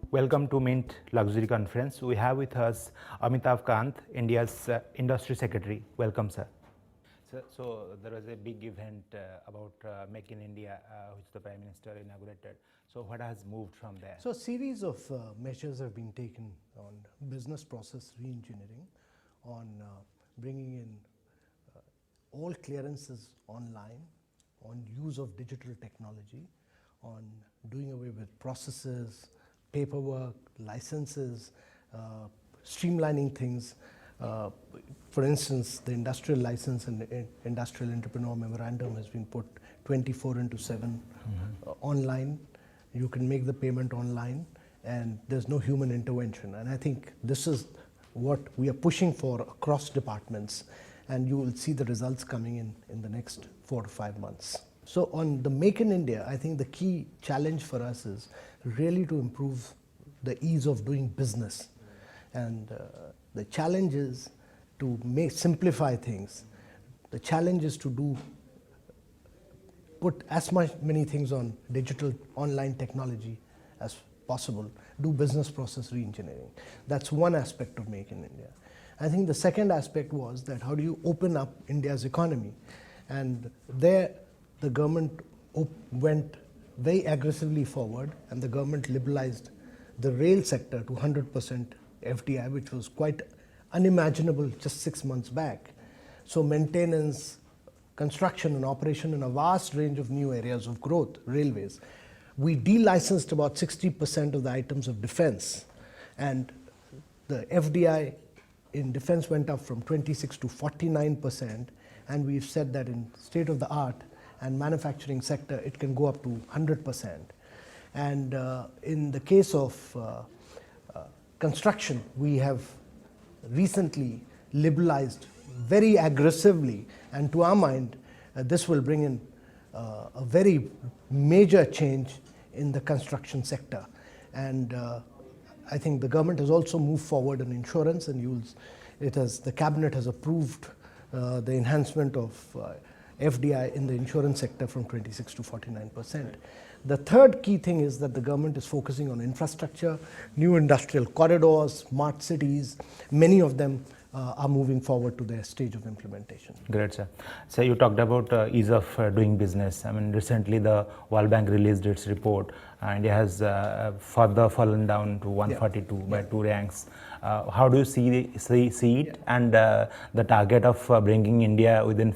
Welcome to Mint Luxury Conference. We have with us Amitabh Kant, India's Industry Secretary. Welcome, sir. So there was a big event about Make in India, which the Prime Minister inaugurated. So what has moved from there? So a series of measures have been taken on business process re-engineering, on bringing in all clearances online, on use of digital technology, on doing away with processes, paperwork, licenses, streamlining things. For instance, the industrial license and industrial entrepreneur memorandum has been put 24/7 online. You can make the payment online and there's no human intervention. And I think this is what we are pushing for across departments, and you will see the results coming in the next 4 to 5 months. So on the Make in India, I think the key challenge for us is really to improve the ease of doing business. And the challenge is to simplify things. The challenge is to put as many things on digital online technology as possible, do business process re-engineering. That's one aspect of Make in India. I think the second aspect was that how do you open up India's economy? And there the government went very aggressively forward, and the government liberalized the rail sector to 100% FDI, which was quite unimaginable just 6 months back. So maintenance, construction and operation in a vast range of new areas of growth, railways. We delicensed about 60% of the items of defense, and the FDI in defense went up from 26 to 49%, and we've said that in state of the art and manufacturing sector, it can go up to 100%. And in the case of construction, we have recently liberalized very aggressively, and to our mind, this will bring in a very major change in the construction sector. And I think the government has also moved forward on insurance, and the cabinet has approved the enhancement of FDI in the insurance sector from 26 to 49%. The third key thing is that the government is focusing on infrastructure, new industrial corridors, smart cities. Many of them are moving forward to their stage of implementation. Great, sir. So you talked about ease of doing business. I mean, recently the World Bank released its report. India has further fallen down to 142 by 2 ranks. How do you see it, and the target of bringing India within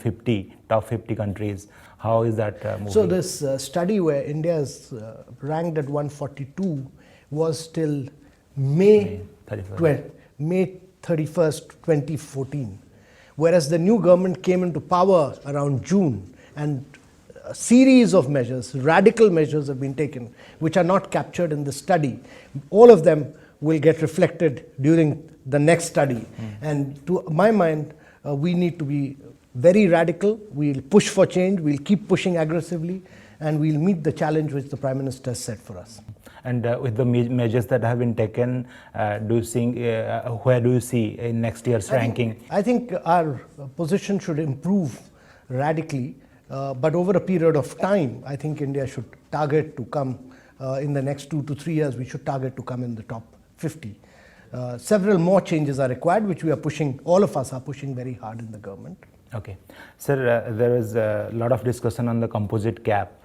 top 50 countries? How is that moving? So this study where India is ranked at 142 was till May 31st, 2014. Whereas the new government came into power around June, and a series of measures, radical measures have been taken, which are not captured in the study. All of them will get reflected during the next study. And to my mind, we need to be very radical. We'll push for change. We'll keep pushing aggressively, and we'll meet the challenge which the Prime Minister has set for us. And with the measures that have been taken, where do you see in next year's ranking? I think our position should improve radically, but over a period of time, I think India should target to come in the next 2 to 3 years. We should target to come in the top 50. Several more changes are required, which we are pushing. All of us are pushing very hard in the government. Okay, sir. There is a lot of discussion on the composite cap.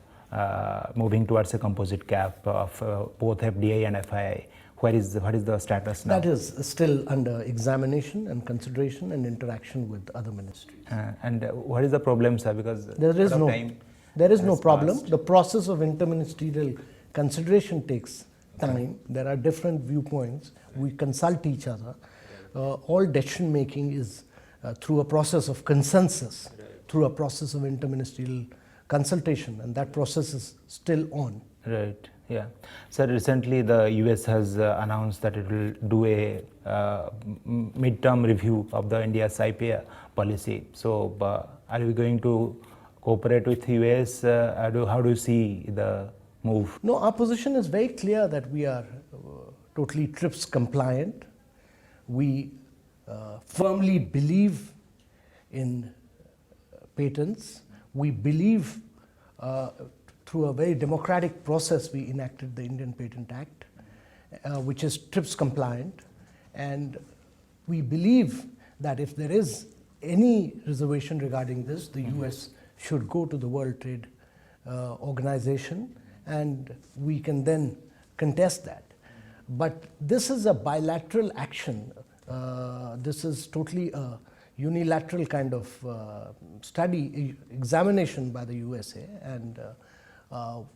Moving towards a composite cap of both FDI and FII. What is the status now? That is still under examination and consideration and interaction with other ministries. And what is the problem, sir? Because there is no problem. The process of interministerial consideration takes time. There are different viewpoints. We consult each other. All decision making is through a process of consensus, through a process of interministerial consultation, and that process is still on. Right, yeah. So recently the US has announced that it will do a mid-term review of the India's IPA policy. So are we going to cooperate with US? How do you see the move? No, our position is very clear that we are totally TRIPS compliant. We firmly believe in patents. We believe through a very democratic process we enacted the Indian Patent Act, which is TRIPS compliant, and we believe that if there is any reservation regarding this, the US should go to the World Trade Organization, and we can then contest that. But this is a bilateral action. This is totally a unilateral kind of examination by the USA, and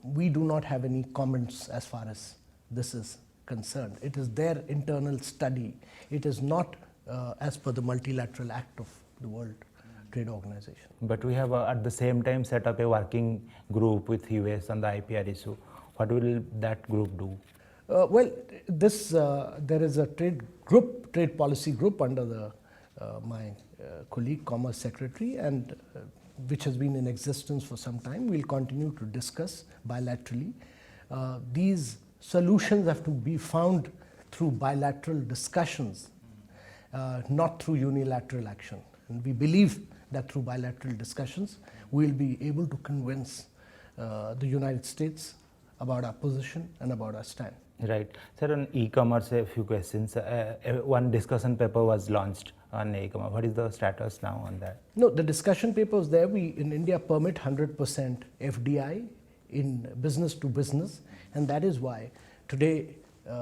we do not have any comments as far as this is concerned. It is their internal study. It is not as per the multilateral act of the World Trade Organization. But we have at the same time set up a working group with US on the IPR issue. What will that group do? Well, there is a trade policy group under my colleague, Commerce Secretary, and which has been in existence for some time. We'll continue to discuss bilaterally. These solutions have to be found through bilateral discussions, not through unilateral action. And we believe that through bilateral discussions, we'll be able to convince the United States about our position and about our stand. Right. Sir, on e-commerce, a few questions. One discussion paper was launched on e-commerce. What is the status now on that? No, the discussion paper is there. We in India permit 100% FDI in business to business, and that is why today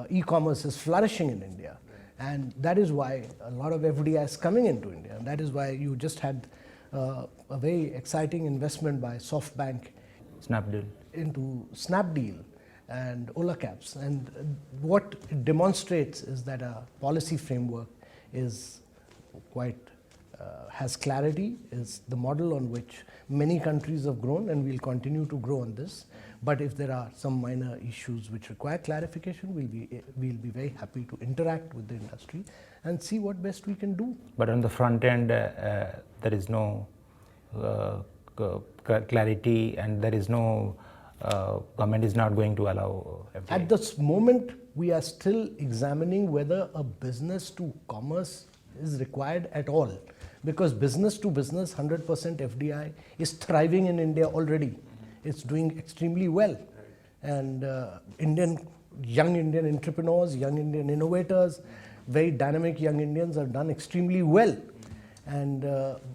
e-commerce is flourishing in India. And that is why a lot of FDI is coming into India. And that is why you just had a very exciting investment by SoftBank Snapdeal. into Snapdeal and Ola Caps. And what it demonstrates is that a policy framework is quite has clarity, is the model on which many countries have grown, and we'll continue to grow on this. But if there are some minor issues which require clarification, we'll be very happy to interact with the industry and see what best we can do. But on the front end, there is no clarity, and there is no government is not going to allow FDI. At this moment, we are still examining whether a business to commerce is required at all, because business to business 100% FDI is thriving in India already. It's doing extremely well, and young Indian entrepreneurs, young Indian innovators, very dynamic young Indians have done extremely well, and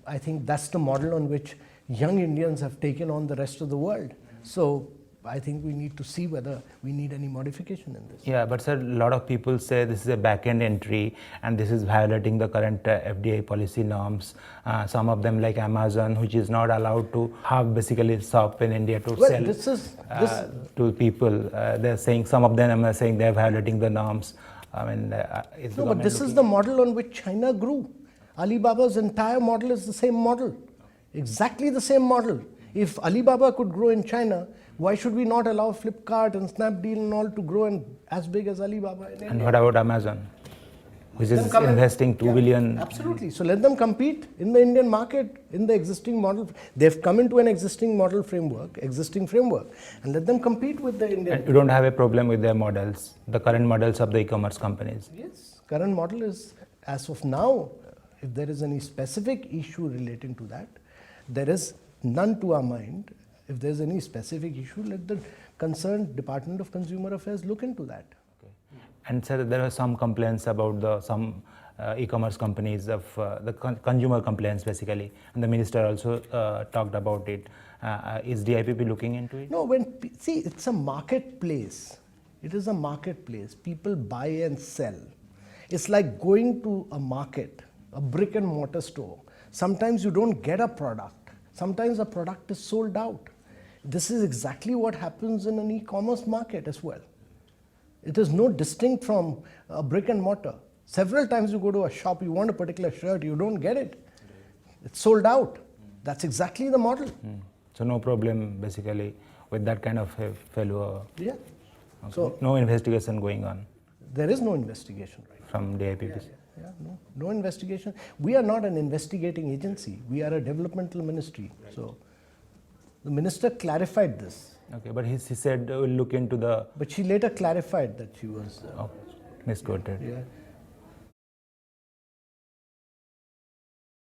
I think that's the model on which young Indians have taken on the rest of the world. So I think we need to see whether we need any modification in this. Yeah, but sir, a lot of people say this is a back-end entry and this is violating the current FDI policy norms. Some of them, like Amazon, which is not allowed to have basically shop in India to sell to people. They're saying, some of them are saying they're violating the norms. I mean, no, but this is the model on which China grew. Alibaba's entire model is the same model, exactly the same model. If Alibaba could grow in China, why should we not allow Flipkart and Snapdeal and all to grow as big as Alibaba in India? And what about Amazon, which is investing $2 billion? Absolutely. So let them compete in the Indian market, in the existing model. They've come into an existing framework, and let them compete with the Indian. And you don't have a problem with their models, the current models of the e-commerce companies? Yes. Current model is, as of now, if there is any specific issue relating to that, there is none to our mind. If there's any specific issue, let the concerned Department of Consumer Affairs look into that. Okay. And sir, there are some complaints about some e-commerce companies of the consumer complaints basically, and the minister also talked about it. Is DIPP looking into it? No, see, it's a marketplace. It is a marketplace. People buy and sell. It's like going to a market, a brick and mortar store. Sometimes you don't get a product. Sometimes a product is sold out. This is exactly what happens in an e-commerce market as well. It is no distinct from a brick and mortar. Several times you go to a shop, you want a particular shirt, you don't get it. It's sold out. That's exactly the model. So no problem basically with that kind of failure? Yeah. Okay. So no investigation going on? There is no investigation right from DIPP? Yeah, no investigation. We are not an investigating agency. We are a developmental ministry. Right. So the minister clarified this. Okay, but he said we'll look into the... But she later clarified that she was... misquoted. Yeah.